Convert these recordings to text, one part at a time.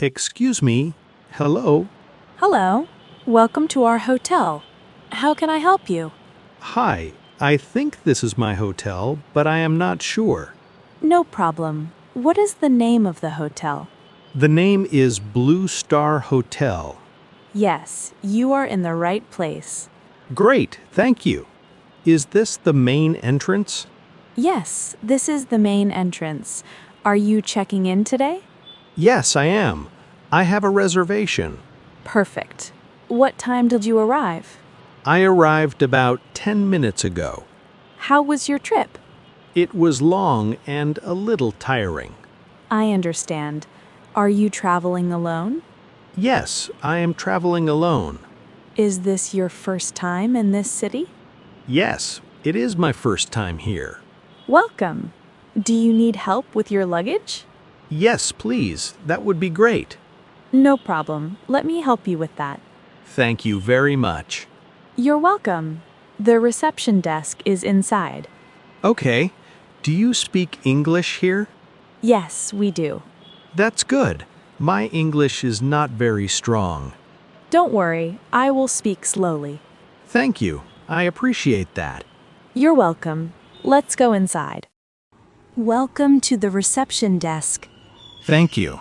Excuse me. Hello. Hello. Welcome to our hotel. How can I help you? Hi. I think this is my hotel, but I am not sure. No problem. What is the name of the hotel? The name is Blue Star Hotel. Yes, you are in the right place. Great, thank you. Is this the main entrance? Yes, this is the main entrance. Are you checking in today? Yes, I am. I have a reservation. Perfect. What time did you arrive? I arrived about 10 minutes ago. How was your trip? It was long and a little tiring. I understand. Are you traveling alone? Yes, I am traveling alone. Is this your first time in this city? Yes, it is my first time here. Welcome. Do you need help with your luggage? Yes, please. That would be great. No problem. Let me help you with that. Thank you very much. You're welcome. The reception desk is inside. Okay. Do you speak English here? Yes, we do. That's good. My English is not very strong. Don't worry, I will speak slowly. Thank you. I appreciate that. You're welcome. Let's go inside. Welcome to the reception desk. Thank you.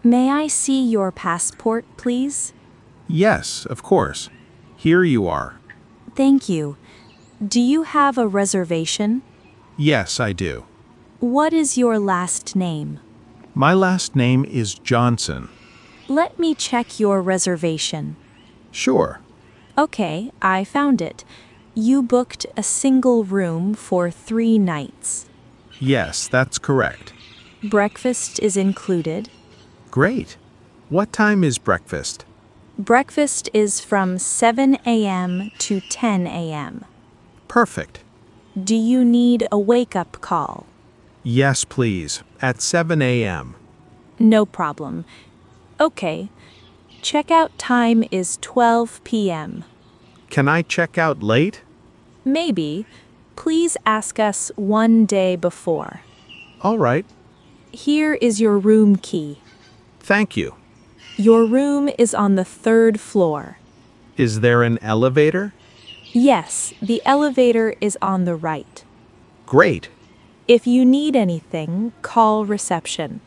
May I see your passport, please? Yes, of course. Here you are. Thank you. Do you have a reservation? Yes, I do. What is your last name? My last name is Johnson. Let me check your reservation. Sure. Okay, I found it. You booked a single room for 3 nights. Yes, that's correct. Breakfast is included. Great. What time is breakfast? Breakfast is from 7 a.m. to 10 a.m. Perfect. Do you need a wake-up call? Yes, please. At 7 a.m. No problem. Okay. Checkout time is 12 p.m. Can I check out late? Maybe. Please ask us 1 day before. All right. Here is your room key. Thank you. Your room is on the 3rd floor. Is there an elevator? Yes, the elevator is on the right. Great. If you need anything, call reception.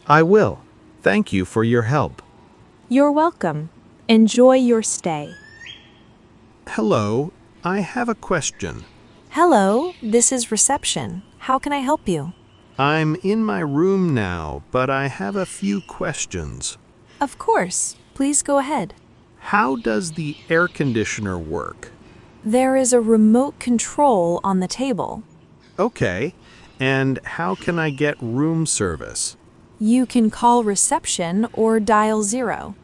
I will. Thank you for your help. You're welcome. Enjoy your stay. Hello. I have a question. Hello, this is reception. How can I help you? I'm in my room now, but I have a few questions. Of course. Please go ahead. How does the air conditioner work? There is a remote control on the table. Okay. And how can I get room service? You can call reception or dial 0.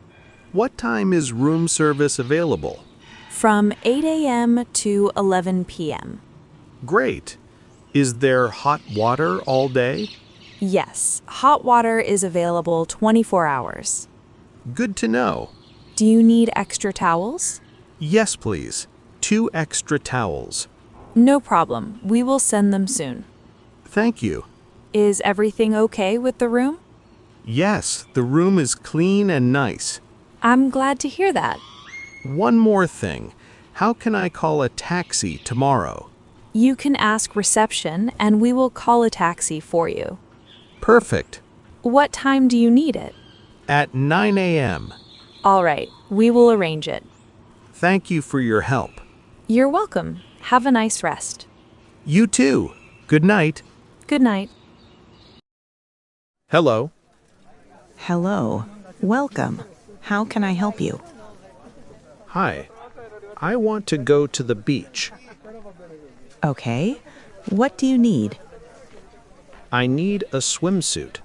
What time is room service available? From 8 a.m. to 11 p.m. Great. Is there hot water all day? Yes, hot water is available 24 hours. Good to know. Do you need extra towels? Yes, please. 2 extra towels. No problem. We will send them soon. Thank you. Is everything okay with the room? Yes, the room is clean and nice. I'm glad to hear that. One more thing. How can I call a taxi tomorrow? You can ask reception and we will call a taxi for you. Perfect. What time do you need it? At 9 a.m. All right, we will arrange it. Thank you for your help. You're welcome. Have a nice rest. You too. Good night. Good night. Hello. Hello. Welcome. How can I help you? Hi. I want to go to the beach. Okay. What do you need? I need a swimsuit.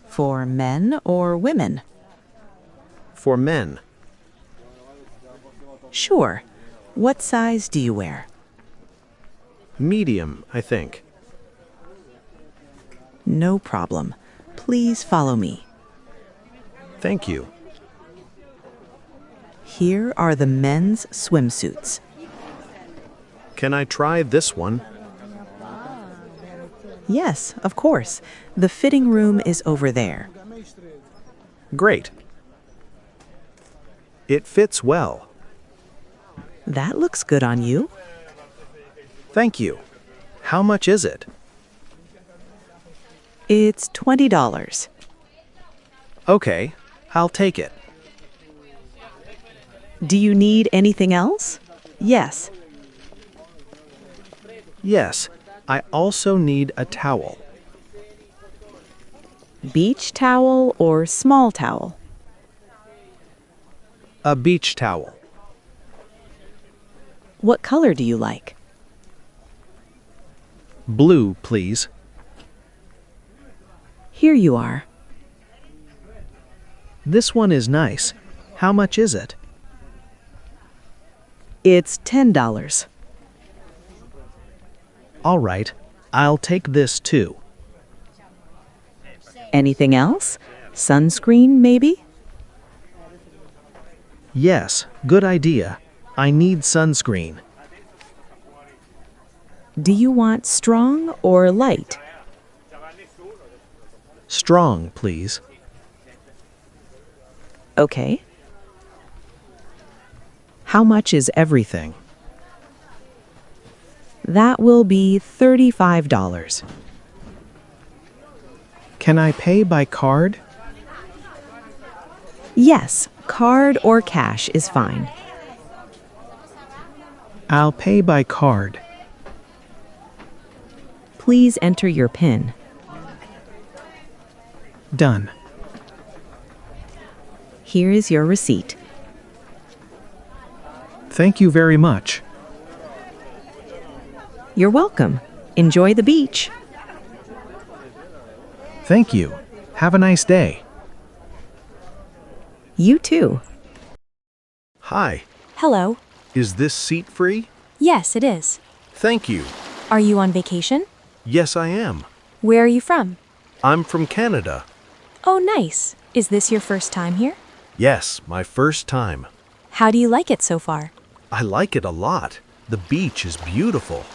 For men or women? For men. Sure. What size do you wear? Medium, I think. No problem. Please follow me. Thank you. Here are the men's swimsuits. Can I try this one? Yes, of course. The fitting room is over there. Great. It fits well. That looks good on you. Thank you. How much is it? It's $20. Okay, I'll take it. Do you need anything else? Yes. Yes, I also need a towel. Beach towel or small towel? A beach towel. What color do you like? Blue, please. Here you are. This one is nice. How much is it? It's $10. All right, I'll take this too. Anything else? Sunscreen, maybe? Yes, good idea. I need sunscreen. Do you want strong or light? Strong, please. Okay. How much is everything? That will be $35. Can I pay by card? Yes, card or cash is fine. I'll pay by card. Please enter your PIN. Done. Here is your receipt. Thank you very much. You're welcome. Enjoy the beach. Thank you. Have a nice day. You too. Hi. Hello. Is this seat free? Yes, it is. Thank you. Are you on vacation? Yes, I am. Where are you from? I'm from Canada. Oh, nice. Is this your first time here? Yes, my first time. How do you like it so far? I like it a lot. The beach is beautiful.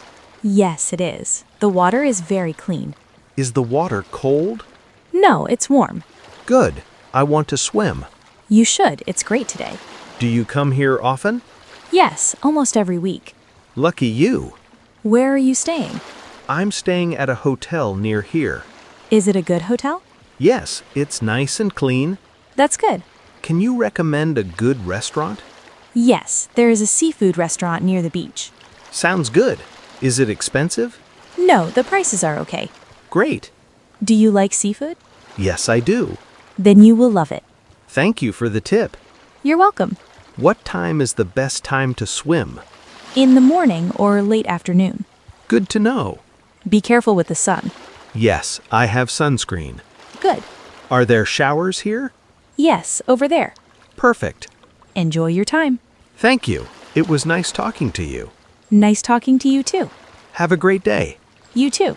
Yes, it is. The water is very clean. Is the water cold? No, it's warm. Good. I want to swim. You should. It's great today. Do you come here often? Yes, almost every week. Lucky you. Where are you staying? I'm staying at a hotel near here. Is it a good hotel? Yes, it's nice and clean. That's good. Can you recommend a good restaurant? Yes, there is a seafood restaurant near the beach. Sounds good. Is it expensive? No, the prices are okay. Great. Do you like seafood? Yes, I do. Then you will love it. Thank you for the tip. You're welcome. What time is the best time to swim? In the morning or late afternoon. Good to know. Be careful with the sun. Yes, I have sunscreen. Good. Are there showers here? Yes, over there. Perfect. Enjoy your time. Thank you. It was nice talking to you. Nice talking to you too. Have a great day. You too.